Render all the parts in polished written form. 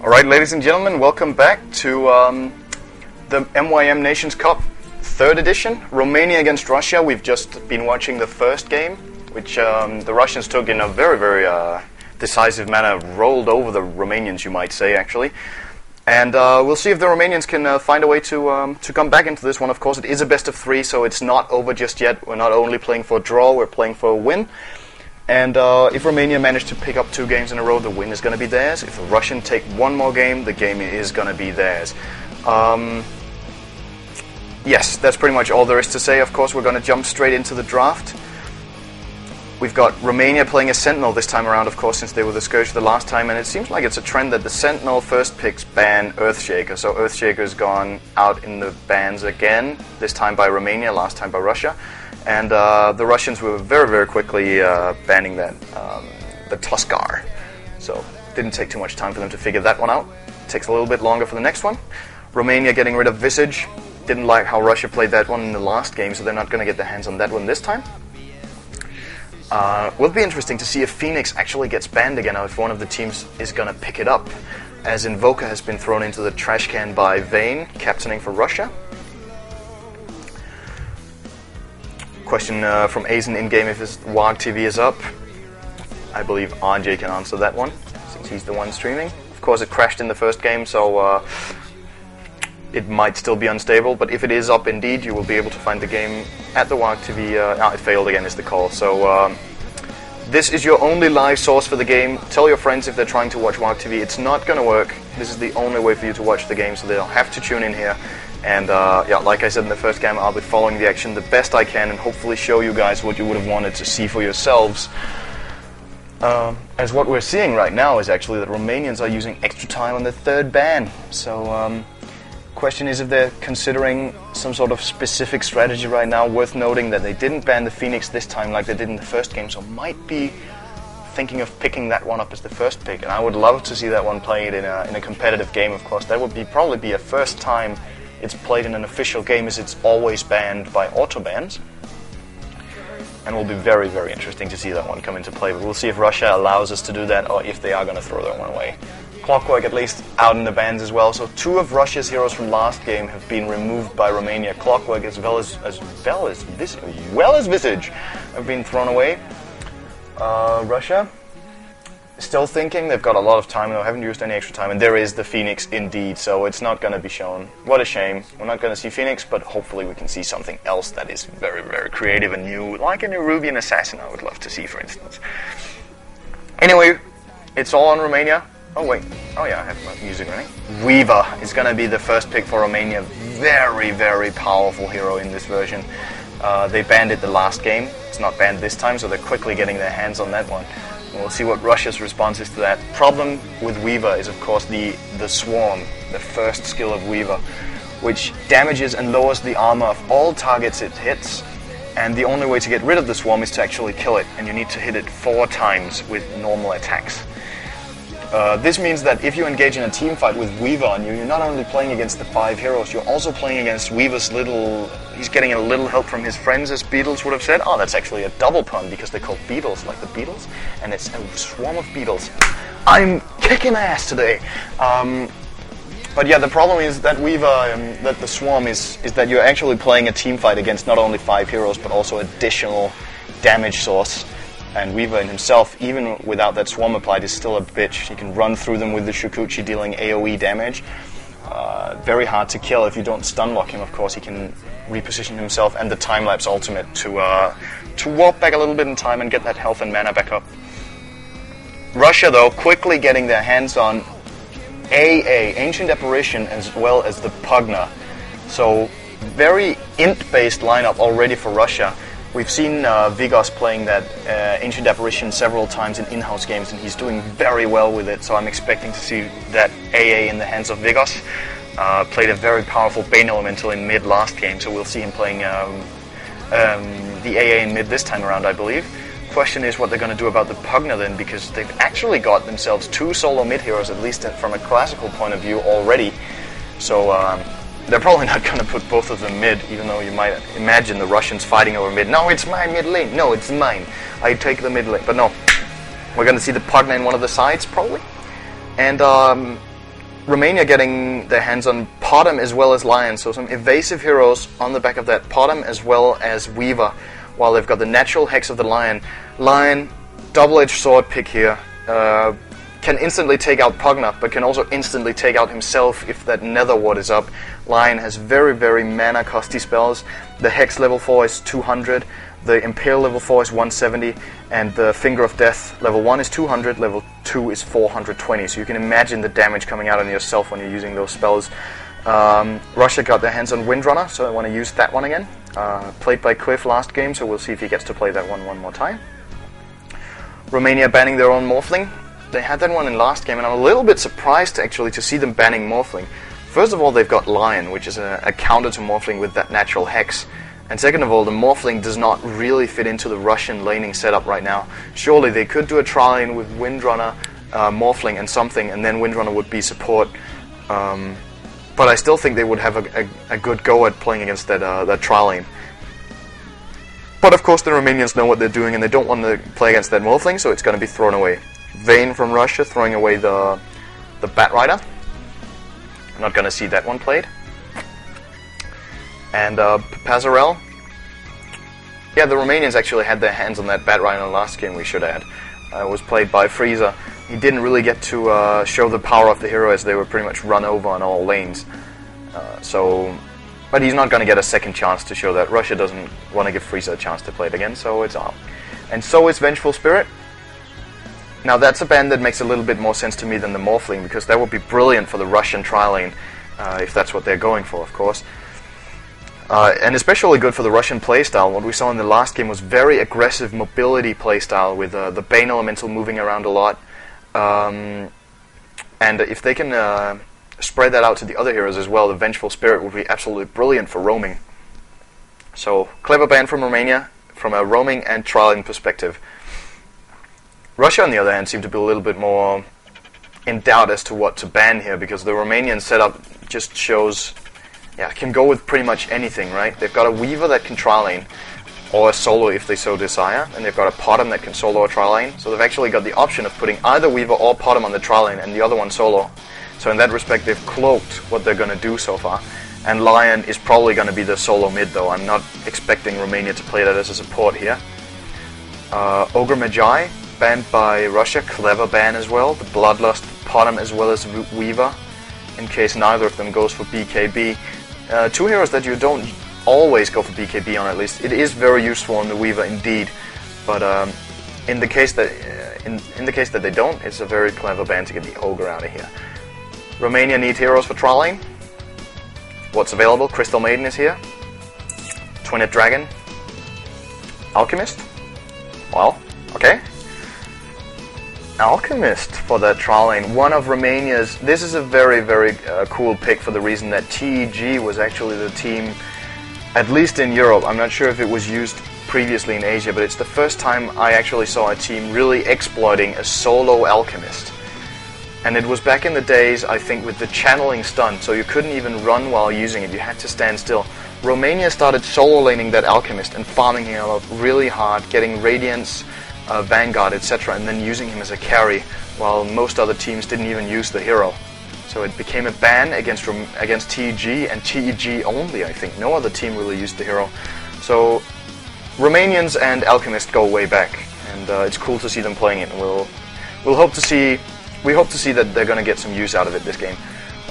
Alright, ladies and gentlemen, welcome back to the MYM Nations Cup 3rd edition, Romania against Russia. We've just been watching the first game, which the Russians took in a very, very decisive manner, rolled over the Romanians, you might say, actually. And we'll see if the Romanians can find a way to come back into this one. Of course, it is a best of 3, so it's not over just yet. We're not only playing for a draw, we're playing for a win. And if Romania manage to pick up 2 games in a row, the win is going to be theirs. If the Russians take 1 more game, the game is going to be theirs. Yes, that's pretty much all there is to say. Of course, we're going to jump straight into the draft. We've got Romania playing a Sentinel this time around, of course, since they were the Scourge the last time. And it seems like it's a trend that the Sentinel first picks ban Earthshaker. So Earthshaker's gone out in the bans again, this time by Romania, last time by Russia. And the Russians were very, very quickly banning that, the Tuskar. So didn't take too much time for them to figure that one out. Takes a little bit longer for the next one. Romania getting rid of Visage. Didn't like how Russia played that one in the last game, so they're not going to get their hands on that one this time. Will be interesting to see if Phoenix actually gets banned again, or if one of the teams is going to pick it up, as Invoker has been thrown into the trash can by Vayne, captaining for Russia. Question from Azen in-game if his WAG TV is up. I believe RJ can answer that one, since he's the one streaming. Of course, it crashed in the first game, so it might still be unstable, but if it is up indeed, you will be able to find the game at the WAG TV. It failed again is the call. So this is your only live source for the game. Tell your friends if they're trying to watch WAG TV. It's not going to work. This is the only way for you to watch the game, so they'll have to tune in here. And yeah, like I said in the first game, I'll be following the action the best I can and hopefully show you guys what you would have wanted to see for yourselves. As what we're seeing right now is actually that Romanians are using extra time on the 3rd ban. So question is if they're considering some sort of specific strategy right now. Worth noting that they didn't ban the Phoenix this time like they did in the first game, so might be thinking of picking that one up as the first pick. And I would love to see that one playing it in a competitive game, of course. That would probably be a first time it's played in an official game, as it's always banned by auto-bans. And it will be very, very interesting to see that one come into play. But we'll see if Russia allows us to do that, or if they are going to throw that one away. Clockwork at least out in the bans as well. So 2 of Russia's heroes from last game have been removed by Romania. Clockwork as well as Visage have been thrown away. Russia still thinking. They've got a lot of time, though. Haven't used any extra time. And there is the Phoenix indeed, so it's not going to be shown. What a shame. We're not going to see Phoenix, but hopefully we can see something else that is very, very creative and new, like a Nerubian Assassin I would love to see, for instance. Anyway, it's all on Romania. Oh, wait. Oh, yeah, I have my music running. Weaver is going to be the first pick for Romania. Very, very powerful hero in this version. They banned it the last game. It's not banned this time, so they're quickly getting their hands on that one. We'll see what Russia's response is to that. Problem with Weaver is, of course, the Swarm, the first skill of Weaver, which damages and lowers the armor of all targets it hits. And the only way to get rid of the Swarm is to actually kill it, and you need to hit it 4 times with normal attacks. This means that if you engage in a team fight with Weaver on you, you're not only playing against the 5 heroes, you're also playing against Weaver's little... He's getting a little help from his friends, as Beatles would have said. Oh, that's actually a double pun, because they're called Beatles, like the Beatles, and it's a swarm of beetles. I'm kicking ass today! But yeah, the problem is that Weaver, that the Swarm is that you're actually playing a team fight against not only 5 heroes, but also additional damage source. And Weaver in himself, even without that Swarm applied, is still a bitch. He can run through them with the Shukuchi, dealing AoE damage. Very hard to kill if you don't stun lock him, of course. He can reposition himself and the time-lapse ultimate to warp back a little bit in time and get that health and mana back up. Russia, though, quickly getting their hands on AA, Ancient Apparition, as well as the Pugna. So, very int-based lineup already for Russia. We've seen Vigos playing that Ancient Apparition several times in in-house games, and he's doing very well with it, so I'm expecting to see that AA in the hands of Vigos. Played a very powerful Bane Elemental in mid last game, so we'll see him playing the AA in mid this time around, I believe. Question is what they're going to do about the Pugna then, because they've actually got themselves 2 solo mid heroes, at least from a classical point of view already. So they're probably not going to put both of them mid, even though you might imagine the Russians fighting over mid. No, it's my mid lane. No, it's mine. I take the mid lane. But no, we're going to see the Pugna in one of the sides, probably. And Romania getting their hands on Potom as well as Lion, so some evasive heroes on the back of that Potom as well as Weaver, while they've got the natural hex of the Lion. Lion, double-edged sword pick here, can instantly take out Pugna, but can also instantly take out himself if that Nether Ward is up. Lion has very, very mana-costy spells. The Hex level 4 is 200, the Impale level 4 is 170, and the Finger of Death level 1 is 200, level 2 is 420. So you can imagine the damage coming out on yourself when you're using those spells. Russia got their hands on Windrunner, so I want to use that one again. Played by Cliff last game, so we'll see if he gets to play that one more time. Romania banning their own Morphling. They had that one in last game, and I'm a little bit surprised actually to see them banning Morphling. First of all, they've got Lion, which is a counter to Morphling with that natural hex. And second of all, the Morphling does not really fit into the Russian laning setup right now. Surely they could do a trial lane with Windrunner, Morphling and something, and then Windrunner would be support. But I still think they would have a good go at playing against that trial lane. But of course the Romanians know what they're doing and they don't want to play against that Morphling, so it's going to be thrown away. Vayne from Russia throwing away the Bat Rider. I'm not going to see that one played. And Pazarel. Yeah, the Romanians actually had their hands on that Bat Rider in the last game we should add. It was played by Frieza. He didn't really get to show the power of the hero as they were pretty much run over on all lanes. But he's not going to get a second chance to show that. Russia doesn't want to give Frieza a chance to play it again, so it's out. And so is Vengeful Spirit. Now that's a ban that makes a little bit more sense to me than the Morphling, because that would be brilliant for the Russian trial lane, if that's what they're going for, of course. And especially good for the Russian playstyle. What we saw in the last game was very aggressive mobility playstyle with the Bane Elemental moving around a lot. And if they can spread that out to the other heroes as well, the Vengeful Spirit would be absolutely brilliant for roaming. So, clever ban from Romania, from a roaming and trialing perspective. Russia, on the other hand, seemed to be a little bit more in doubt as to what to ban here, because the Romanian setup just shows, can go with pretty much anything, right? They've got a Weaver that can trial lane, or a solo if they so desire, and they've got a Potom that can solo a trial lane, so they've actually got the option of putting either Weaver or Potom on the trial lane and the other one solo. So in that respect, they've cloaked what they're going to do so far. And Lion is probably going to be the solo mid, though. I'm not expecting Romania to play that as a support here. Ogre Magi, banned by Russia, clever ban as well. The Bloodlust Potom as well as Weaver, in case neither of them goes for BKB. Two heroes that you don't always go for BKB on, at least. It is very useful on the Weaver indeed, but in the case that they don't, it's a very clever ban to get the Ogre out of here. Romania need heroes for trial lane. What's available? Crystal Maiden is here. Twin-Head Dragon. Alchemist. Well, okay. Alchemist for that trial lane. One of Romania's. This is a very, very cool pick for the reason that TEG was actually the team, at least in Europe. I'm not sure if it was used previously in Asia, but it's the first time I actually saw a team really exploiting a solo Alchemist. And it was back in the days, I think, with the channeling stun, so you couldn't even run while using it, you had to stand still. Romania started solo laning that Alchemist and farming him out really hard, getting Radiance, Vanguard, etc., and then using him as a carry, while most other teams didn't even use the hero. So it became a ban against TEG, and TEG only, I think. No other team really used the hero. So Romanians and Alchemist go way back, and it's cool to see them playing it. We hope to see that they're going to get some use out of it this game.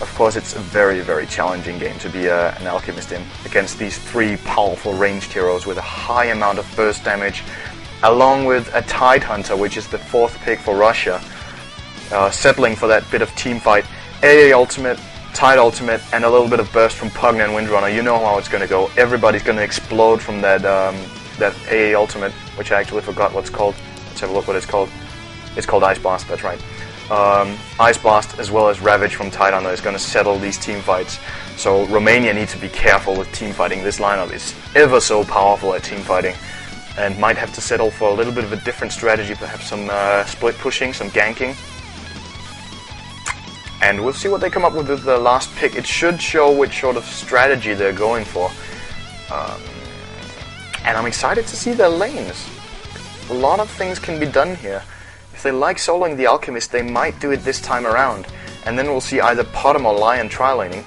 Of course, it's a very, very challenging game to be an Alchemist in, against these three powerful ranged heroes with a high amount of burst damage, along with a Tidehunter, which is the fourth pick for Russia, settling for that bit of team fight. AA ultimate, Tide ultimate, and a little bit of burst from Pugna and Windrunner. You know how it's going to go. Everybody's going to explode from that AA ultimate, which I actually forgot what's called. Let's have a look what it's called. It's called Ice Blast, that's right. Ice Blast as well as Ravage from Tidehunter is going to settle these team fights. So Romania needs to be careful with team fighting. This lineup is ever so powerful at team fighting, and might have to settle for a little bit of a different strategy, perhaps some split pushing, some ganking. And we'll see what they come up with the last pick. It should show which sort of strategy they're going for. And I'm excited to see their lanes. A lot of things can be done here. If they like soloing the Alchemist, they might do it this time around. and then we'll see either Potom or Lion tri-laning,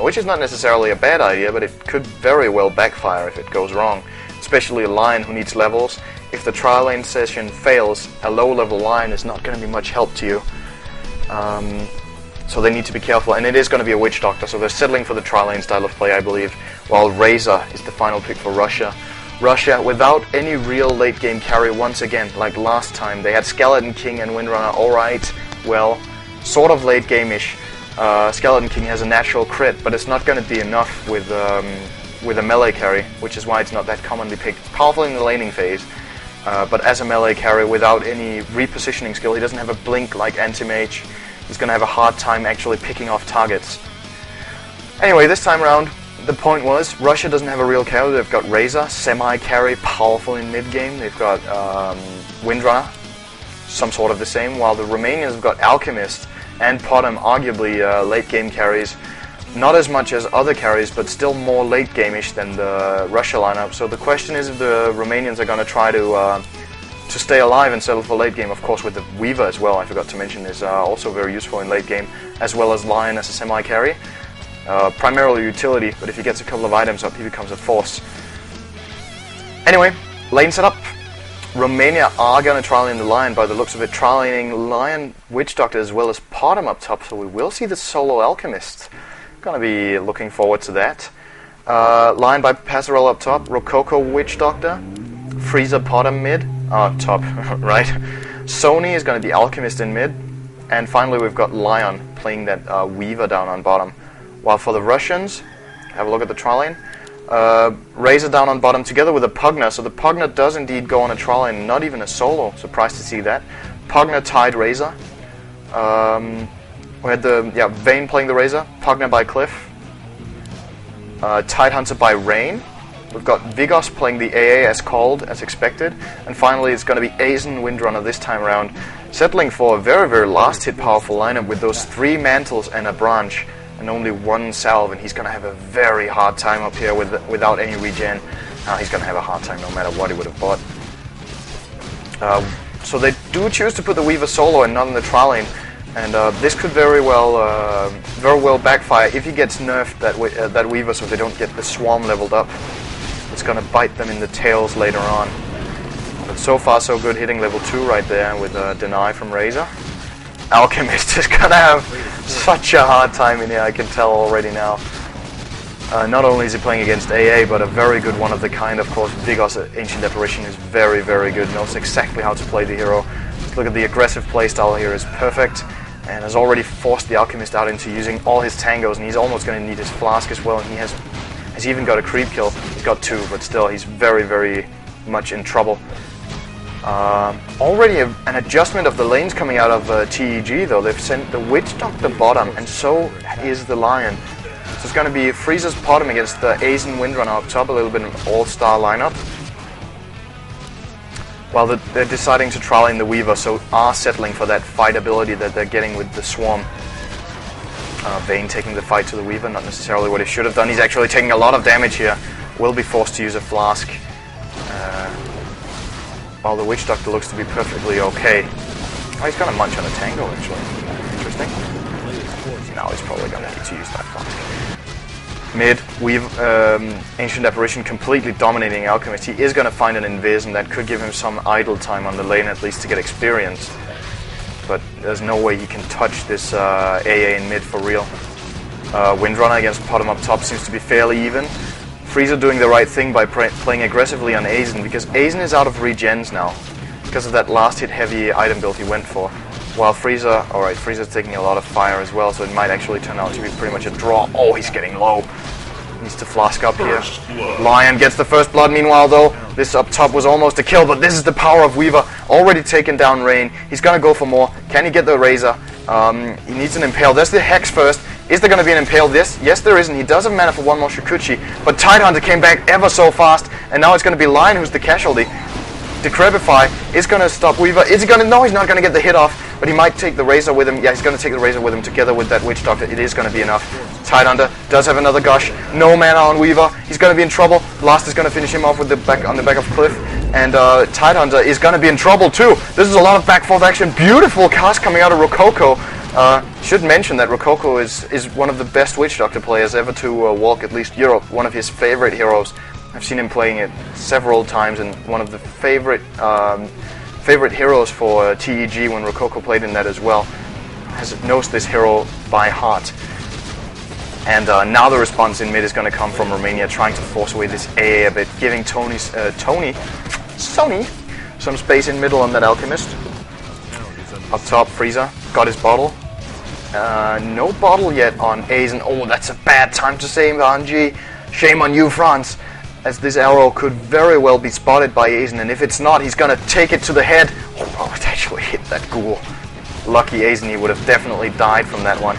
which is not necessarily a bad idea, but it could very well backfire if it goes wrong, especially a Lion who needs levels. If the tri-lane session fails, a low-level Lion is not going to be much help to you. So they need to be careful, and it is going to be a Witch Doctor, so they're settling for the tri-lane style of play, I believe, while Razor is the final pick for Russia. Russia, without any real late-game carry once again, like last time. They had Skeleton King and Windrunner, alright, well, sort of late-game-ish. Skeleton King has a natural crit, but it's not going to be enough with a melee carry, which is why it's not that commonly picked. It's powerful in the laning phase, but as a melee carry without any repositioning skill, he doesn't have a blink like Anti-Mage. He's going to have a hard time actually picking off targets. Anyway, this time around, the point was, Russia doesn't have a real carry. They've got Razor, semi-carry, powerful in mid-game. They've got Windrunner, some sort of the same, while the Romanians have got Alchemist and Potom, arguably late-game carries. Not as much as other carries, but still more late-game-ish than the Russia lineup. So the question is if the Romanians are going to try to stay alive and settle for late game. Of course, with the Weaver as well, I forgot to mention, is also very useful in late game, as well as Lion as a semi-carry. Primarily utility, but if he gets a couple of items up, he becomes a force. Anyway, lane setup. Romania are going to tri-lane the Lion by the looks of it, tri-laning Lion, Witch Doctor, as well as Potom up top, so we will see the solo Alchemist. Going to be looking forward to that. Lion by Passerelle up top, Rococo Witch Doctor, Frieza Potom mid, top, right. Sony is going to be Alchemist in mid, and finally we've got Lion playing that Weaver down on bottom. While for the Russians, have a look at the tri-lane, Razor down on bottom together with a Pugna, so the Pugna does indeed go on a tri-lane, not even a solo, surprised to see that. Pugna tied Razor. We had the Vayne playing the Razor, Pugna by Cliff, Tidehunter by Rain. We've got Vigos playing the AA as called, as expected, and finally it's going to be Aizen Windrunner this time around, settling for a very, very last-hit powerful lineup with those 3 mantles and a branch, and only 1 salve, and he's going to have a very hard time up here without any regen. He's going to have a hard time no matter what he would have bought. So they do choose to put the Weaver solo and not in the tri-lane, and this could very well backfire if he gets nerfed, that Weaver, so they don't get the Swarm leveled up. It's going to bite them in the tails later on. But so far so good, hitting level 2 right there with Deny from Razor. Alchemist is going to have such a hard time in here, I can tell already now. Not only is he playing against AA, but a very good one of the kind. Of course, Vigos, Ancient Apparition, is very, very good. Knows exactly how to play the hero. Just look at the aggressive playstyle here, is perfect. And has already forced the Alchemist out into using all his tangos, and he's almost going to need his Flask as well, and he has even got a creep kill. He's got 2, but still, he's very, very much in trouble. Already an adjustment of the lanes coming out of TEG, though. They've sent the Witch Doctor bottom, and so is the Lion. So it's going to be Frieza's Potom against the Aizen Windrunner up top, a little bit of an all-star lineup. While they're deciding to tri-lane the Weaver, so are settling for that fight ability that they're getting with the Swarm. Vayne taking the fight to the Weaver, not necessarily what he should have done. He's actually taking a lot of damage here. Will be forced to use a Flask. While the Witch Doctor looks to be perfectly okay. Oh, he's going to munch on a Tango, actually. Interesting. Now he's probably going to need to use that Flask. Mid, Ancient Apparition completely dominating Alchemist. He is going to find an Invis, and that could give him some idle time on the lane at least to get experience. But there's no way he can touch this AA in mid for real. Windrunner against Potom up top seems to be fairly even. Frieza doing the right thing by playing aggressively on Aizen, because Aizen is out of regens now, because of that last hit heavy item build he went for. While Frieza, alright, Frieza's taking a lot of fire as well, so it might actually turn out to be pretty much a draw. Oh, he's getting low. Needs to Flask up here. Lion gets the first blood. Meanwhile, though, this up top was almost a kill, but this is the power of Weaver. Already taken down Rain. He's going to go for more. Can he get the Razor? He needs an Impale. There's the Hex first. Is there going to be an Impale? Yes, there isn't. He does have mana for 1 more Shikuchi, but Tidehunter came back ever so fast, and now it's going to be Lion who's the casualty. Decrepify is going to stop Weaver. Is he going to? No, he's not going to get the hit off, but he might take the Razor with him. Yeah, he's going to take the Razor with him together with that Witch Doctor. It is going to be enough. Tidehunter does have another Gush. No mana on Weaver. He's going to be in trouble. Last is going to finish him off with the back on the back of Cliff, and Tidehunter is going to be in trouble too. This is a lot of back forth action. Beautiful cast coming out of Rococo. Should mention that Rococo is one of the best Witch Doctor players ever to walk at least Europe. One of his favorite heroes. I've seen him playing it several times, and one of the favorite heroes for TEG when Rococo played in that as well. Knows this hero by heart. And now the response in mid is going to come from Romania, trying to force away this AA a bit, giving Sony some space in middle on that Alchemist. Up top, Frieza got his bottle. No bottle yet on Aizen. Oh, that's a bad time to say RNG. Shame on you, France. As this arrow could very well be spotted by Aizen, and if it's not, he's gonna take it to the head. Oh, it actually hit that ghoul. Lucky Aizen, he would have definitely died from that one.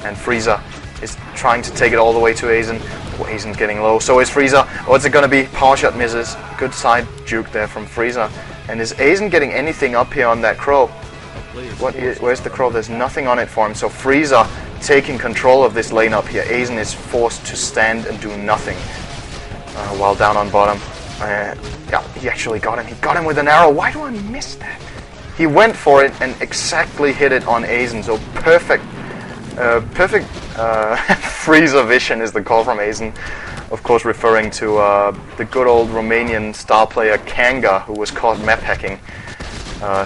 And Frieza is trying to take it all the way to Aizen. Oh, Aizen's getting low, so is Frieza. What's it gonna be? Power shot misses. Good side juke there from Frieza. And is Aizen getting anything up here on that crow? Where's the crow? There's nothing on it for him. So Frieza taking control of this lane up here. Aizen is forced to stand and do nothing while down on bottom. Yeah, he actually got him. He got him with an arrow. Why do I miss that? He went for it and exactly hit it on Aizen. So perfect Frieza vision is the call from Aizen. Of course, referring to the good old Romanian star player Kanga, who was caught map hacking.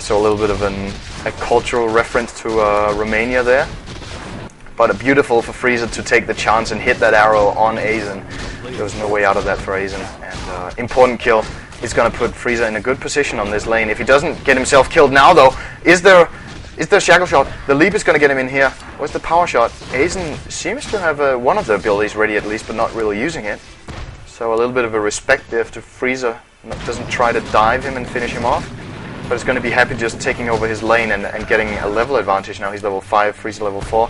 So a little bit of a cultural reference to Romania there. But beautiful for Frieza to take the chance and hit that arrow on Aizen. There was no way out of that for Aizen. And important kill. He's going to put Frieza in a good position on this lane. If he doesn't get himself killed now, though, is there Shackle Shot? The leap is going to get him in here. Where's the Power Shot? Aizen seems to have one of the abilities ready at least, but not really using it. So a little bit of a respect there to Frieza. Doesn't try to dive him and finish him off. But is going to be happy just taking over his lane and getting a level advantage now. He's level 5, Frieza level 4.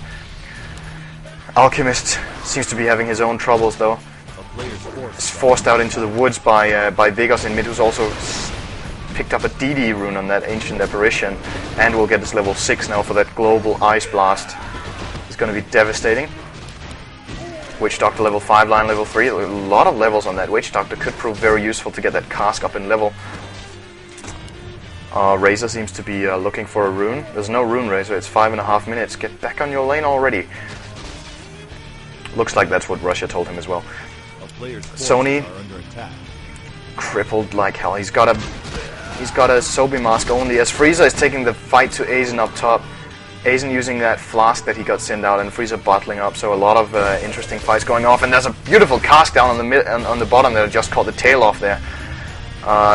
Alchemist seems to be having his own troubles though. He's forced out into the woods by Vigos in mid, who's also picked up a DD rune on that Ancient Apparition, and will get his level 6 now for that global Ice Blast. It's going to be devastating. Witch Doctor level 5, Lion level 3. A lot of levels on that Witch Doctor could prove very useful to get that cask up in level. Razor seems to be looking for a rune. There's no rune, Razor. It's 5.5 minutes. Get back on your lane already. Looks like that's what Russia told him as well. Sony crippled like hell. He's got a Sobi mask only. As Frieza is taking the fight to Aizen up top. Aizen using that flask that he got sent out, and Frieza bottling up. So a lot of interesting fights going off. And there's a beautiful cask down on the bottom that I just caught the tail off there.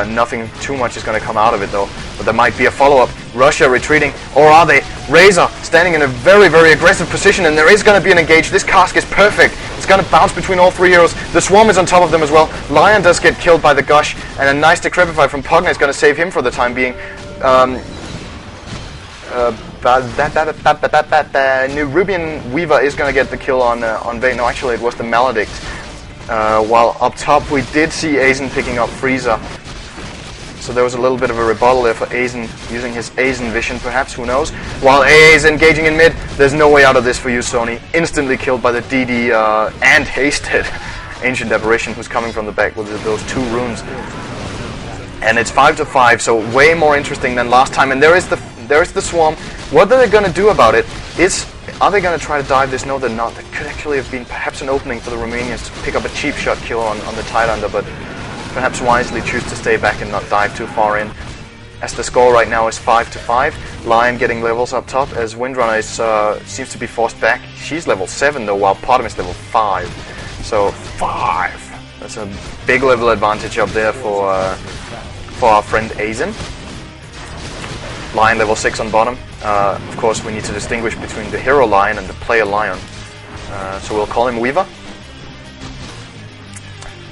Nothing too much is going to come out of it though, but there might be a follow-up. Russia retreating, or are they? Razor standing in a very, very aggressive position, and there is going to be an engage. This cask is perfect. It's going to bounce between all three heroes. The Swarm is on top of them as well. Lion does get killed by the Gush, and a nice Decrepify from Pugna is going to save him for the time being. Nubian Weaver is going to get the kill on Vayne. No, actually it was the Maledict. While up top we did see Aizen picking up Frieza. So there was a little bit of a rebuttal there for Aizen, using his Aizen vision perhaps, who knows. While AA is engaging in mid, there's no way out of this for you, Sony. Instantly killed by the DD and hasted Ancient Apparition, who's coming from the back with those 2 runes. And it's 5-5, so way more interesting than last time. And there is the Swarm. What are they going to do about it? Are they going to try to dive this? No, they're not. There could actually have been perhaps an opening for the Romanians to pick up a cheap shot kill on the Thailander, but perhaps wisely choose to stay back and not dive too far in. As the score right now is 5-5. Lion getting levels up top, as Windrunner seems to be forced back. She's level 7 though, while Potom is level 5. So 5. That's a big level advantage up there for our friend Aizen. Lion level 6 on bottom. Of course, we need to distinguish between the hero Lion and the player Lion. So we'll call him Weaver.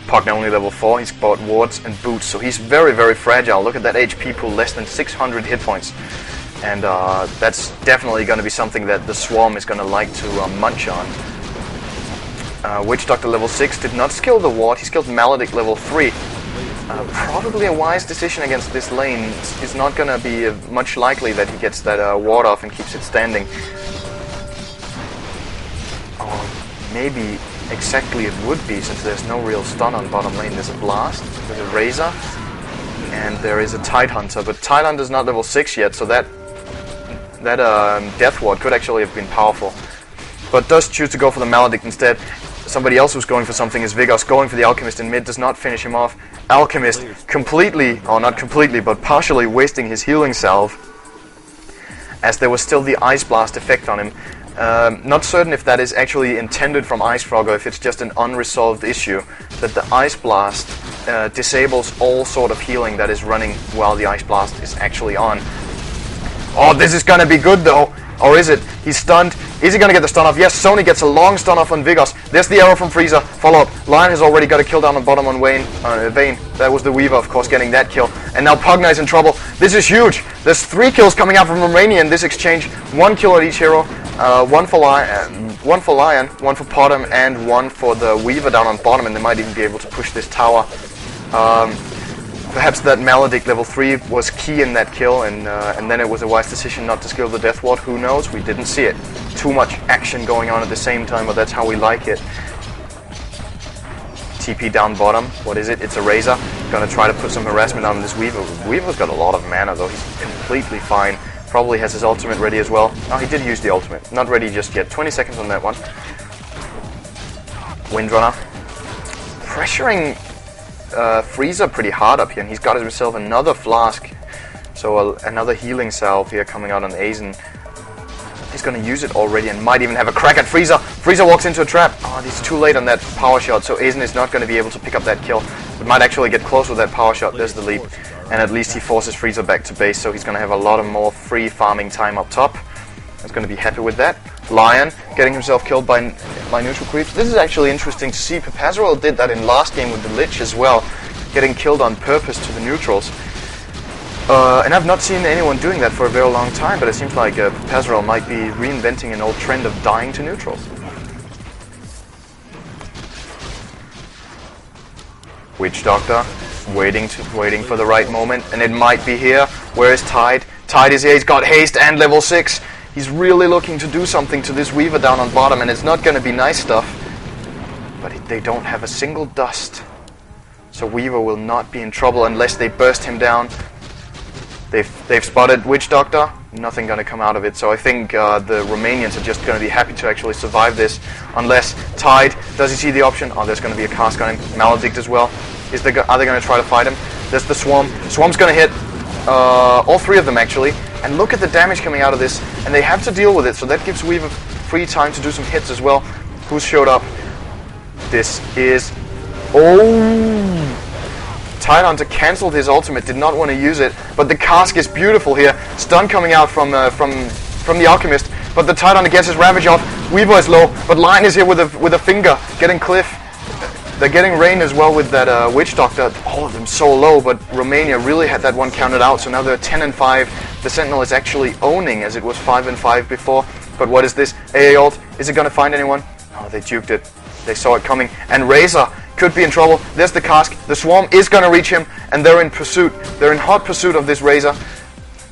Pugna only level 4. He's bought wards and boots, so he's very, very fragile. Look at that HP pool, less than 600 hit points. And that's definitely going to be something that the Swarm is going to like to munch on. Witch Doctor level 6 did not skill the ward. He skilled Maledict level 3. Probably a wise decision against this lane. It's not going to be much likely that he gets that ward off and keeps it standing. Maybe exactly it would be, since there's no real stun on bottom lane. There's a Blast, there's a Razor, and there is a Tidehunter. But Tidehunter's not level 6 yet, so that Death Ward could actually have been powerful. But does choose to go for the Maledict instead. Somebody else who's going for something is Vigos, going for the Alchemist in mid, does not finish him off. Alchemist completely, or not completely, but partially wasting his healing salve, as there was still the Ice Blast effect on him. Not certain if that is actually intended from Ice Frog or if it's just an unresolved issue, that the Ice Blast disables all sort of healing that is running while the Ice Blast is actually on. Oh, this is gonna be good though. Or is it? He's stunned. Is he going to get the stun off? Yes, Sony gets a long stun off on Vigos. There's the arrow from Frieza. Follow up. Lion has already got a kill down on bottom on Vayne. That was the Weaver, of course, getting that kill. And now Pugna is in trouble. This is huge. There's 3 kills coming out from Romania in this exchange. 1 kill at each hero. One for Lion, 1 for Potom, and 1 for the Weaver down on bottom. And they might even be able to push this tower. Perhaps that Maledict level 3 was key in that kill, and then it was a wise decision not to skill the Death Ward. Who knows? We didn't see it. Too much action going on at the same time, but that's how we like it. TP down bottom. What is it? It's a Razor. Gonna try to put some harassment on this Weaver. Weaver's got a lot of mana though. He's completely fine. Probably has his ultimate ready as well. Oh, he did use the ultimate. Not ready just yet. 20 seconds on that one. Windrunner. Pressuring Frieza pretty hard up here, and he's got himself another flask, so another healing salve here coming out on Aizen. He's going to use it already and might even have a crack at Frieza. Frieza walks into a trap. Oh, he's too late on that power shot, so Aizen is not going to be able to pick up that kill, but might actually get close with that power shot. There's the leap, and at least he forces Frieza back to base, so he's going to have a lot of more free farming time up top. He's going to be happy with that. Lion getting himself killed by neutral creeps. This is actually interesting to see. Pepazarel did that in last game with the Lich as well, getting killed on purpose to the neutrals. And I've not seen anyone doing that for a very long time, but it seems like Pepazarel might be reinventing an old trend of dying to neutrals. Witch Doctor waiting for the right moment, and it might be here. Where is Tide? Tide is here. He's got haste and level 6. He's really looking to do something to this Weaver down on bottom, and it's not going to be nice stuff. But they don't have a single dust. So Weaver will not be in trouble unless they burst him down. They've spotted Witch Doctor. Nothing going to come out of it. So I think the Romanians are just going to be happy to actually survive this. Unless Tide, does he see the option? Oh, there's going to be a cask on him. Maledict as well. Are they going to try to fight him? There's the Swarm. Swarm's going to hit all 3 of them actually. And look at the damage coming out of this, and they have to deal with it, so that gives Weaver free time to do some hits as well. Who's showed up? This is... Oh! Tidehunter cancelled his ultimate, did not want to use it, but the cask is beautiful here. Stun coming out from the Alchemist, but the Tidehunter gets his Ravage off. Weaver is low, but Lion is here with a finger, getting Cliff. They're getting Rain as well with that Witch Doctor. All of them so low, but Romania really had that one counted out, so now they're 10 and 5. The Sentinel is actually owning, as it was 5 and 5 before. But what is this? AA ult? Is it going to find anyone? Oh, they juked it. They saw it coming. And Razor could be in trouble. There's the cask. The Swarm is going to reach him, and they're in pursuit. They're in hot pursuit of this Razor.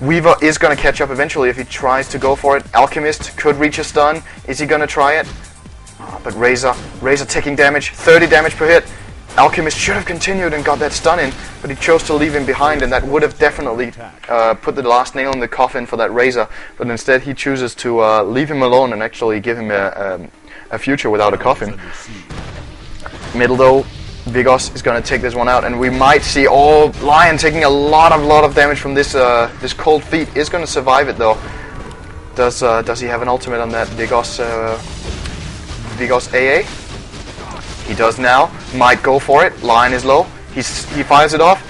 Weaver is going to catch up eventually if he tries to go for it. Alchemist could reach a stun. Is he going to try it? Oh, but Razor taking damage. 30 damage per hit. Alchemist should have continued and got that stun in, but he chose to leave him behind, and that would have definitely put the last nail in the coffin for that Razor. But instead he chooses to leave him alone and actually give him a future without a coffin. Middle though, Vigos is going to take this one out, and we might see Lion taking a lot of damage from this this cold feet. Is going to survive it though. Does he have an ultimate on that Vigos AA? He does now. Might go for it. Lion is low. He fires it off.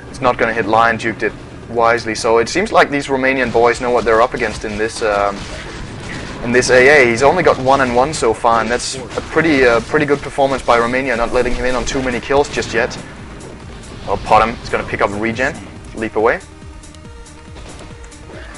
It's not going to hit. Lion juked it wisely. So it seems like these Romanian boys know what they're up against in this AA. He's only got 1 and 1 so far, and that's a pretty good performance by Romania, not letting him in on too many kills just yet. Well, Potom is going to pick up a regen. Leap away.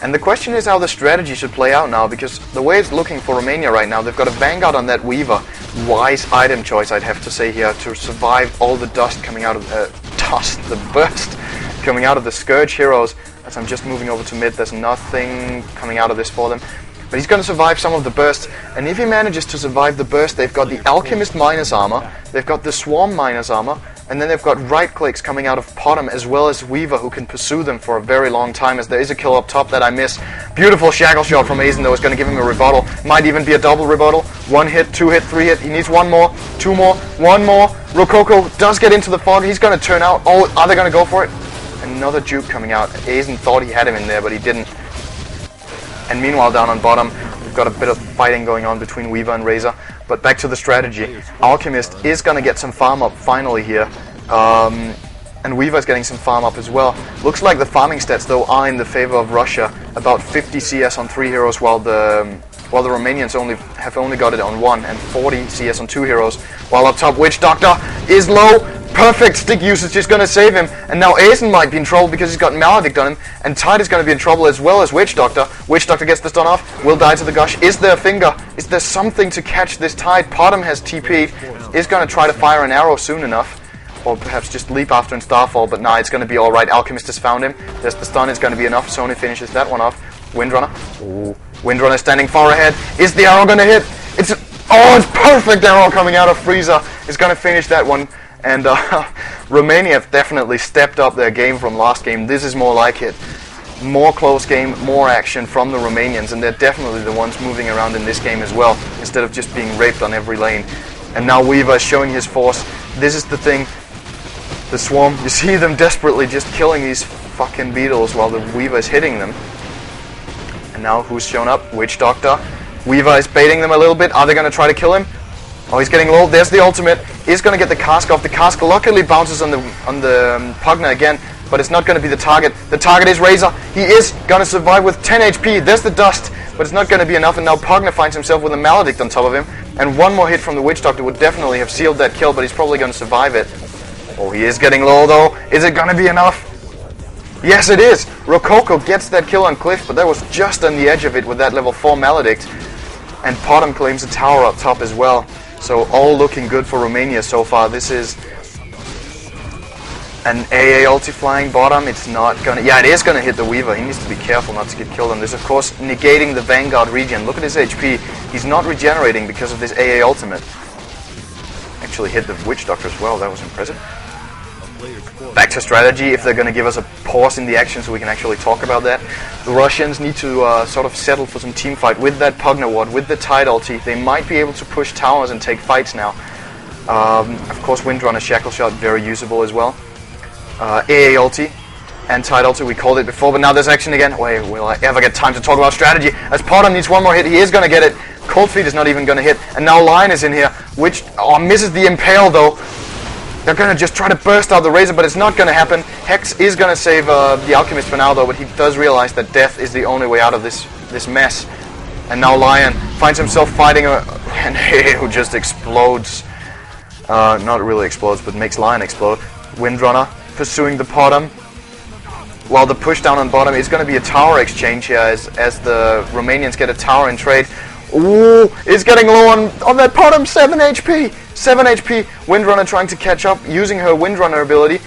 And the question is how the strategy should play out now, because the way it's looking for Romania right now, they've got a Vanguard on that Weaver. Wise item choice, I'd have to say here, to survive all the dust coming out of the burst coming out of the Scourge heroes. As I'm just moving over to mid, there's nothing coming out of this for them. But he's going to survive some of the burst, and if he manages to survive the burst, they've got the Alchemist minus armor, they've got the Swarm minus armor, And then they've got right clicks coming out of Potom, as well as Weaver, who can pursue them for a very long time, as there is a kill up top that I miss. Beautiful shackle shot from Aizen, though, is going to give him a rebuttal. Might even be a double rebuttal. 1 hit, 2 hit, 3 hit. He needs 1 more, 2 more, 1 more. Rococo does get into the fog. He's going to turn out. Oh, are they going to go for it? Another juke coming out. Aizen thought he had him in there, but he didn't. And meanwhile, down on bottom, we've got a bit of fighting going on between Weaver and Razor. But back to the strategy. Alchemist is going to get some farm up finally here. And Weaver's getting some farm up as well. Looks like the farming stats, though, are in the favor of Russia. About 50 CS on 3 heroes, while the Romanians have only got it on 1, and 40 CS on 2 heroes. While up top, Witch Doctor is low. Perfect stick usage is going to save him. And now Aizen might be in trouble because he's got Maledict on him. And Tide is going to be in trouble as well as Witch Doctor. Witch Doctor gets the stun off. Will die to the gush. Is there a finger? Is there something to catch this Tide? Potom has TP'd. Is going to try to fire an arrow soon enough. Or perhaps just leap after in Starfall. But nah, it's going to be alright. Alchemist has found him. There's the stun. Is going to be enough. Sony finishes that one off. Windrunner. Ooh. Windrunner standing far ahead. Is the arrow going to hit? It's perfect arrow coming out of Frieza. It's going to finish that one. And Romania have definitely stepped up their game from last game. This is more like it. More close game, more action from the Romanians, and they're definitely the ones moving around in this game as well, instead of just being raped on every lane. And now Weaver is showing his force. This is the thing. The Swarm, you see them desperately just killing these fucking beetles while the Weaver is hitting them. And now who's shown up? Witch Doctor. Weaver is baiting them a little bit. Are they going to try to kill him? Oh, he's getting low. There's the ultimate. He's going to get the cask off. The cask luckily bounces on the Pugna again, but it's not going to be the target. The target is Razor. He is going to survive with 10 HP. There's the dust, but it's not going to be enough, and now Pugna finds himself with a Maledict on top of him, and 1 more hit from the Witch Doctor would definitely have sealed that kill, but he's probably going to survive it. Oh, he is getting low, though. Is it going to be enough? Yes, it is. Rococo gets that kill on Cliff, but that was just on the edge of it with that level 4 Maledict, and Potom claims a tower up top as well. So all looking good for Romania so far. This is an AA ulti flying bottom. It's not gonna... Yeah, it is gonna hit the Weaver. He needs to be careful not to get killed on this. Of course, negating the Vanguard regen. Look at his HP. He's not regenerating because of this AA ultimate. Actually hit the Witch Doctor as well. That was impressive. Back to strategy, if they're going to give us a pause in the action so we can actually talk about that. The Russians need to sort of settle for some team fight with that Pugna ward, with the Tide ulti. They might be able to push towers and take fights now. Of course, Windrunner Shackle Shot, very usable as well. AA ulti and Tide ulti, we called it before, but now there's action again. Wait, will I ever get time to talk about strategy? As Potom needs 1 more hit, he is going to get it. Cold Feet is not even going to hit, and now Lion is in here, which misses the Impale though. They're going to just try to burst out the Razor, but it's not going to happen. Hex is going to save the Alchemist for now, though, but he does realize that death is the only way out of this mess. And now Lion finds himself fighting and who just explodes. Not really explodes, but makes Lion explode. Windrunner pursuing the Potom. While the push down on bottom is going to be a tower exchange here as the Romanians get a tower in trade. Ooh, it's getting low on that Potom, 7 HP. 7 HP, Windrunner trying to catch up, using her Windrunner ability.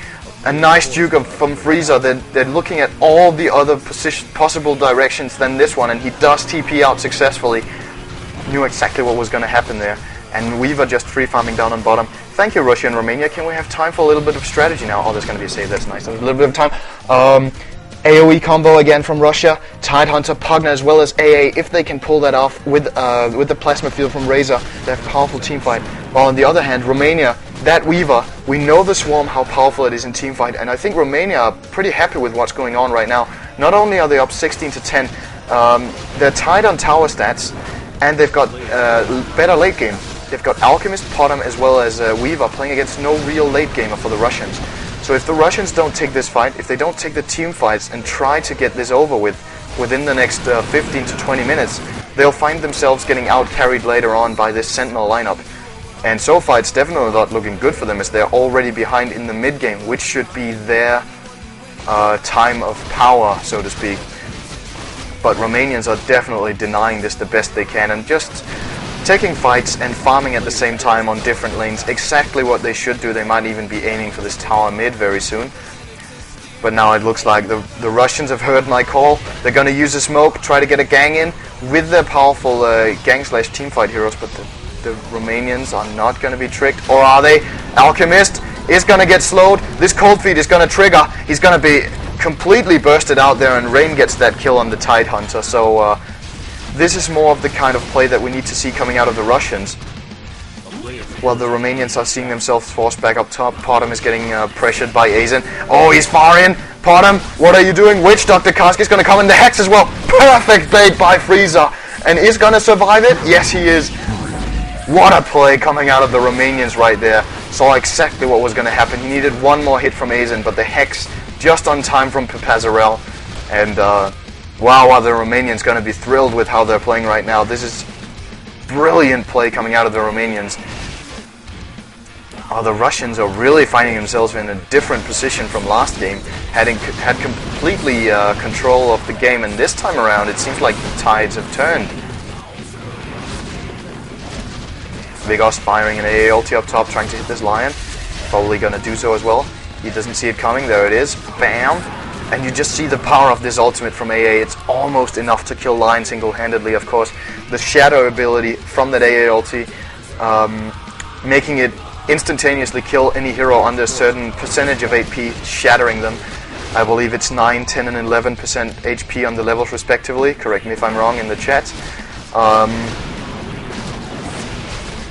A nice juke from Frieza. They're looking at all the other possible directions than this one, and he does TP out successfully. Knew exactly what was going to happen there. And Weaver just free farming down on bottom. Thank you, Russia and Romania. Can we have time for a little bit of strategy now? Oh, there's going to be a save. That's nice. There's a little bit of time. AoE combo again from Russia. Tidehunter, Pugna, as well as AA. If they can pull that off with the plasma field from Razor, they have a powerful team fight. While on the other hand, Romania, that Weaver, we know the Swarm, how powerful it is in team fight, and I think Romania are pretty happy with what's going on right now. Not only are they up 16 to 10, they're tied on tower stats, and they've got better late game. They've got Alchemist, Potom, as well as Weaver playing against no real late gamer for the Russians. So if the Russians don't take this fight, if they don't take the team fights and try to get this over with within the next 15 to 20 minutes, they'll find themselves getting out-carried later on by this Sentinel lineup. And so far it's definitely not looking good for them, as they're already behind in the mid-game, which should be their time of power, so to speak. But Romanians are definitely denying this the best they can, and just taking fights and farming at the same time on different lanes, exactly what they should do. They might even be aiming for this tower mid very soon. But now it looks like the Russians have heard my call. They're going to use a smoke, try to get a gang in with their powerful gang/teamfight heroes, but the Romanians are not going to be tricked. Or are they? Alchemist is going to get slowed. This cold feet is going to trigger. He's going to be completely bursted out there, and Rain gets that kill on the Tidehunter. So this is more of the kind of play that we need to see coming out of the Russians. While the Romanians are seeing themselves forced back up top. Potom is getting pressured by Azen. Oh, he's far in. Potom, what are you doing? Witch Doctor Karski is going to come in the Hex as well. Perfect bait by Frieza. And is going to survive it? Yes, he is. What a play coming out of the Romanians right there. Saw exactly what was going to happen. He needed one more hit from Azen, but the Hex just on time from Pepazarel. And wow, are the Romanians going to be thrilled with how they're playing right now. This is brilliant play coming out of the Romanians. Oh, the Russians are really finding themselves in a different position from last game, had completely control of the game, and this time around it seems like the tides have turned. Vigos firing an AA ulti up top, trying to hit this Lion. Probably going to do so as well. He doesn't see it coming. There it is. Bam! And you just see the power of this ultimate from AA. It's almost enough to kill Lion single-handedly, of course. The shadow ability from that AA ulti, making it instantaneously kill any hero under a certain percentage of HP, shattering them. I believe it's 9, 10 and 11% HP on the levels respectively. Correct me if I'm wrong in the chat.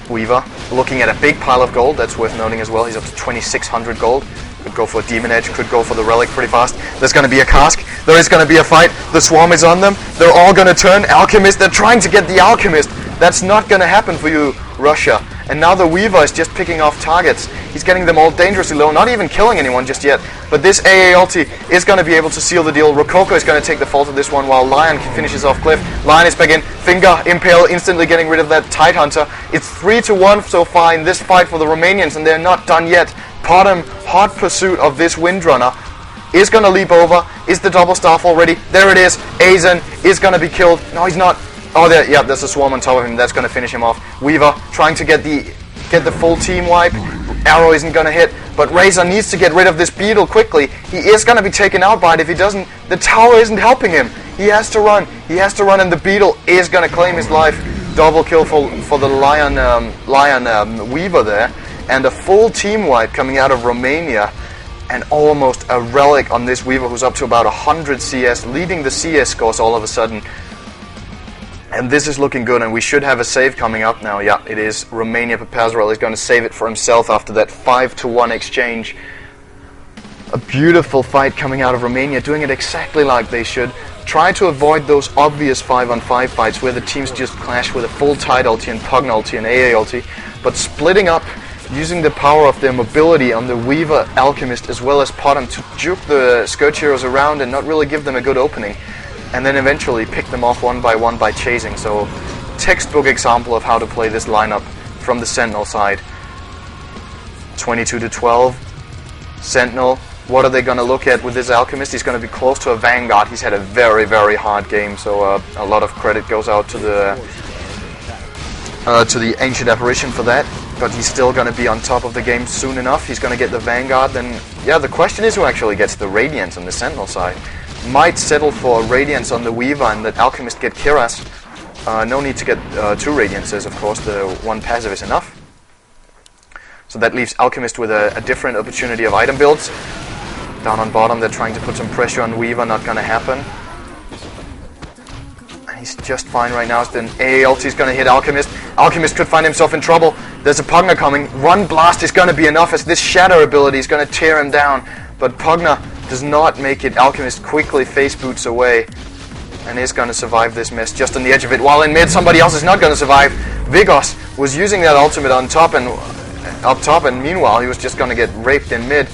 Weaver looking at a big pile of gold. That's worth noting as well. He's up to 2600 gold. Could go for a Demon Edge, could go for the Relic pretty fast. There's going to be a cask. There is going to be a fight. The Swarm is on them. They're all going to turn. Alchemist, they're trying to get the Alchemist. That's not going to happen for you, Russia. And now the Weaver is just picking off targets. He's getting them all dangerously low, not even killing anyone just yet. But this AA ulti is going to be able to seal the deal. Rococo is going to take the fault of this one while Lion finishes off Cliff. Lion is back in. Finger, Impale, instantly getting rid of that Tidehunter. It's 3-1 so far in this fight for the Romanians, and they're not done yet. Potom, hot pursuit of this Windrunner, is going to leap over. Is the double staff already? There it is. Azen is going to be killed. No, he's not. Oh, there, yeah, there's a swarm on top of him. That's going to finish him off. Weaver trying to get the full team wipe. Arrow isn't going to hit, but Razor needs to get rid of this Beetle quickly. He is going to be taken out by it. If he doesn't, the tower isn't helping him. He has to run. He has to run, and the Beetle is going to claim his life. Double kill for the Lion Weaver there, and a full team wipe coming out of Romania, and almost a relic on this Weaver who's up to about 100 CS, leading the CS scores all of a sudden. And this is looking good, and we should have a save coming up now. Yeah, it is. Romania Pepazarel is going to save it for himself after that 5-1 exchange. A beautiful fight coming out of Romania, doing it exactly like they should. Try to avoid those obvious 5-on-5 fights where the teams just clash with a full Tide ulti and Pugn ulti and AA ulti, but splitting up, using the power of their mobility on the Weaver, Alchemist, as well as Potom to juke the Scourge heroes around and not really give them a good opening. And then eventually pick them off one by one by chasing. So, textbook example of how to play this lineup from the Sentinel side. 22-12. Sentinel, what are they going to look at with this Alchemist? He's going to be close to a Vanguard. He's had a very, very hard game, so a lot of credit goes out to the Ancient Apparition for that. But he's still going to be on top of the game soon enough. He's going to get the Vanguard. Then, yeah, the question is who actually gets the Radiance on the Sentinel side. Might settle for Radiance on the Weaver and let Alchemist get Kiras. No need to get 2 Radiances, of course. The 1 passive is enough. So that leaves Alchemist with a different opportunity of item builds. Down on bottom, they're trying to put some pressure on Weaver. Not going to happen. And he's just fine right now. Then AA ulti is going to hit Alchemist. Alchemist could find himself in trouble. There's a Pugna coming. Run Blast is going to be enough, as this Shadow ability is going to tear him down. But Pugna does not make it. Alchemist quickly face boots away and is going to survive this mess just on the edge of it. While in mid, somebody else is not going to survive. Vigos was using that ultimate on top and up top, and meanwhile he was just going to get raped in mid.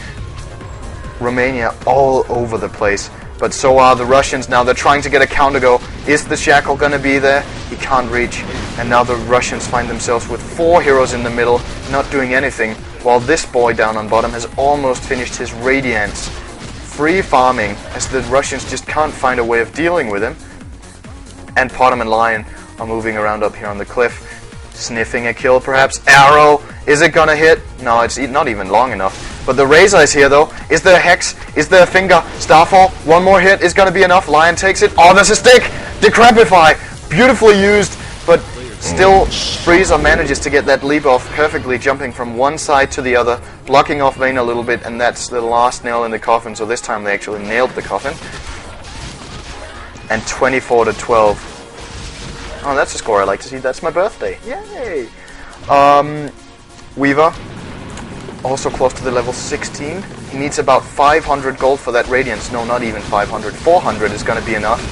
Romania all over the place, but so are the Russians. Now they're trying to get a counter go. Is the Shackle going to be there? He can't reach, and now the Russians find themselves with 4 heroes in the middle, not doing anything, while this boy down on bottom has almost finished his Radiance. Free farming, as the Russians just can't find a way of dealing with him. And Potom and Lion are moving around up here on the cliff, sniffing a kill perhaps. Arrow, is it gonna hit? No, it's not even long enough. But the Razor is here though. Is there a Hex? Is there a Finger? Starfall, 1 more hit is gonna be enough. Lion takes it. Oh, there's a stick! Decrepify! Beautifully used, but Still, Frieza manages to get that leap off perfectly, jumping from one side to the other, blocking off Vayne a little bit, and that's the last nail in the coffin, so this time they actually nailed the coffin. And 24-12. Oh, that's a score I like to see. That's my birthday. Yay! Weaver, also close to the level 16. He needs about 500 gold for that Radiance. No, not even 500. 400 is going to be enough.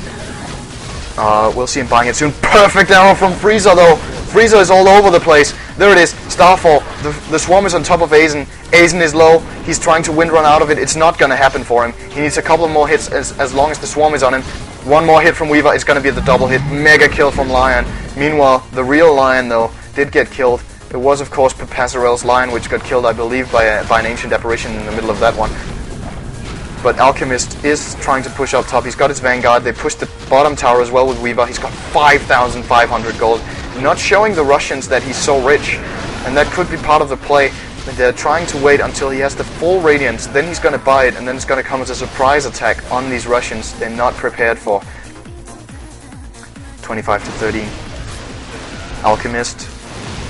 We'll see him buying it soon. Perfect arrow from Frieza, though. Frieza is all over the place. There it is. Starfall. The Swarm is on top of Aizen. Aizen is low. He's trying to wind run out of it. It's not going to happen for him. He needs a couple of more hits as long as the Swarm is on him. One more hit from Weaver is going to be the double hit. Mega kill from Lion. Meanwhile, the real Lion, though, did get killed. It was, of course, Passerel's Lion, which got killed, I believe, by an ancient apparition in the middle of that one. But Alchemist is trying to push up top. He's got his Vanguard. They pushed the bottom tower as well with Weaver. He's got 5,500 gold. Not showing the Russians that he's so rich. And that could be part of the play. They're trying to wait until he has the full Radiance. Then he's going to buy it. And then it's going to come as a surprise attack on these Russians they're not prepared for. 25-13. Alchemist.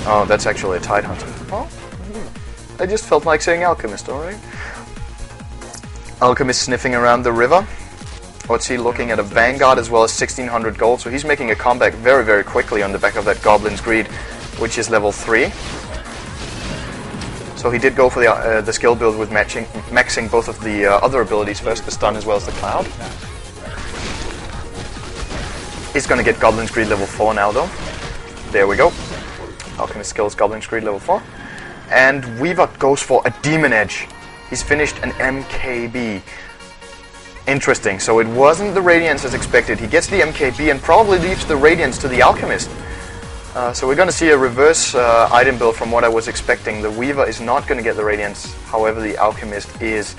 Oh, that's actually a Tide Hunter. Oh, I just felt like saying Alchemist, alright. Alchemist sniffing around the river. What's he looking at? A Vanguard as well as 1,600 gold. So he's making a comeback very, very quickly on the back of that Goblin's Greed, which is level 3. So he did go for the skill build with maxing both of the other abilities first, the stun as well as the cloud. He's going to get Goblin's Greed level 4 now, though. There we go. Alchemist skills Goblin's Greed level 4. And Weaver goes for a Demon Edge. He's finished an MKB. Interesting. So it wasn't the Radiance as expected. He gets the MKB and probably leaves the Radiance to the Alchemist. So we're going to see a reverse item build from what I was expecting. The Weaver is not going to get the Radiance. However, the Alchemist is.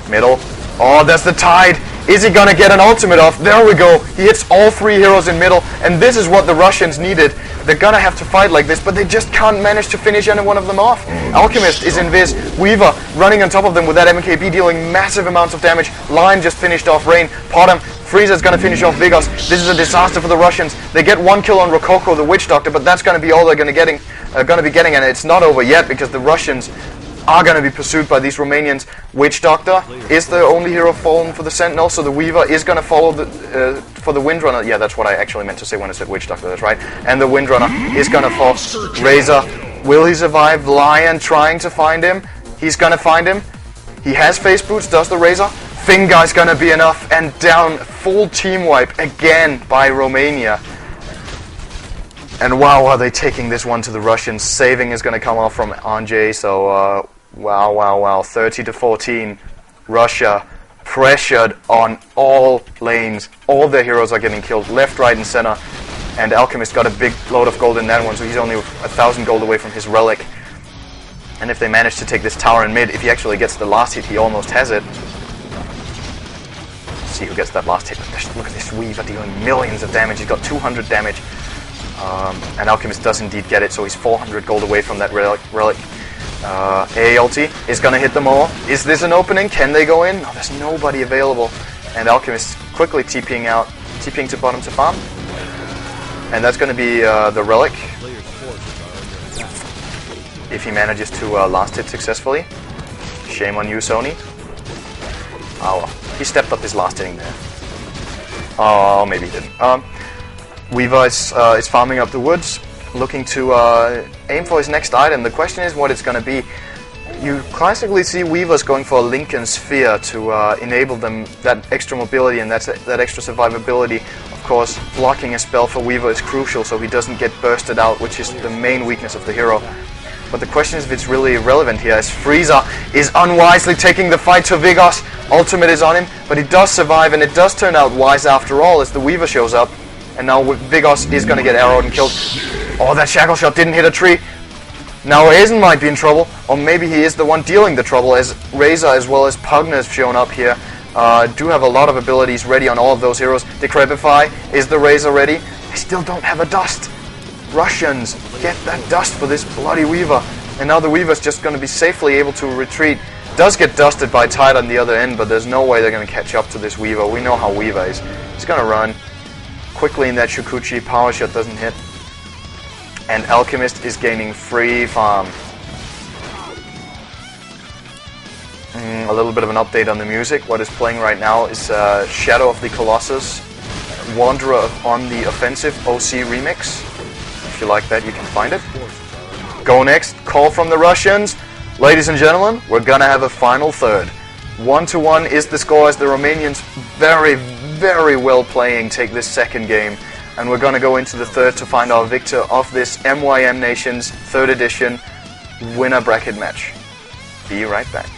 Middle. Oh, that's the Tide. Is he going to get an ultimate off? There we go. He hits all 3 heroes in middle. And this is what the Russians needed. They're going to have to fight like this, but they just can't manage to finish any one of them off. Alchemist is invis. Weaver running on top of them with that MKB, dealing massive amounts of damage. Lion just finished off Rain. Potem. Frieza's going to finish off Vigos. This is a disaster for the Russians. They get 1 kill on Rococo, the Witch Doctor, but that's going to be all they're going to be getting, and it's not over yet because the Russians are going to be pursued by these Romanians. Witch Doctor is the only hero fallen for the Sentinel, so the Weaver is going to follow for the Windrunner. Yeah, that's what I actually meant to say when I said Witch Doctor, that's right. And the Windrunner is going to fall. Razor, will he survive? Lion trying to find him. He's going to find him. He has face boots, does the Razor? Fingar's going to be enough, and down, full team wipe again by Romania. And wow, are they taking this one to the Russians. Saving is going to come off from Anjay, so wow, 30-14. Russia pressured on all lanes. All their heroes are getting killed, left, right, and center. And Alchemist got a big load of gold in that one, so he's only 1,000 gold away from his relic. And if they manage to take this tower in mid, if he actually gets the last hit, he almost has it. See who gets that last hit. Look at this Weaver dealing millions of damage. He's got 200 damage. And Alchemist does indeed get it, so he's 400 gold away from that relic. AA ulti is going to hit them all. Is this an opening? Can they go in? No, there's nobody available. And Alchemist quickly TPing out, TPing to bottom to farm. And that's going to be the relic. If he manages to last hit successfully. Shame on you, Sony. Oh, well. He stepped up his last hitting there. Oh, maybe he didn't. Weaver is farming up the woods, looking to aim for his next item. The question is what it's going to be. You classically see Weavers going for a Lincoln Sphere to enable them that extra mobility and that extra survivability. Of course, blocking a spell for Weaver is crucial so he doesn't get bursted out, which is the main weakness of the hero. But the question is if it's really relevant here, as Frieza is unwisely taking the fight to Vigos. Ultimate is on him, but he does survive, and it does turn out wise after all as the Weaver shows up. And now Vigos is going to get arrowed and killed. Oh, that shackle shot didn't hit a tree. Now Aizen might be in trouble, or maybe he is the one dealing the trouble, as Razor as well as Pugna have shown up here. Do have a lot of abilities ready on all of those heroes. Decrepify, is the Razor ready? They still don't have a dust. Russians, get that dust for this bloody Weaver. And now the Weaver's just going to be safely able to retreat. Does get dusted by Tide on the other end, but there's no way they're going to catch up to this Weaver. We know how Weaver is. He's going to run quickly in that Shukuchi. Power Shot doesn't hit. And Alchemist is gaining free farm. A little bit of an update on the music. What is playing right now is Shadow of the Colossus, Wanderer on the Offensive OC remix. If you like that, you can find it. Go next, Call from the Russians. Ladies and gentlemen, we're gonna have a final third. 1-1 is the score as the Romanians very, very well playing take this second game. And we're gonna go into the third to find our victor of this MYM Nations 3rd edition winner bracket match. Be right back.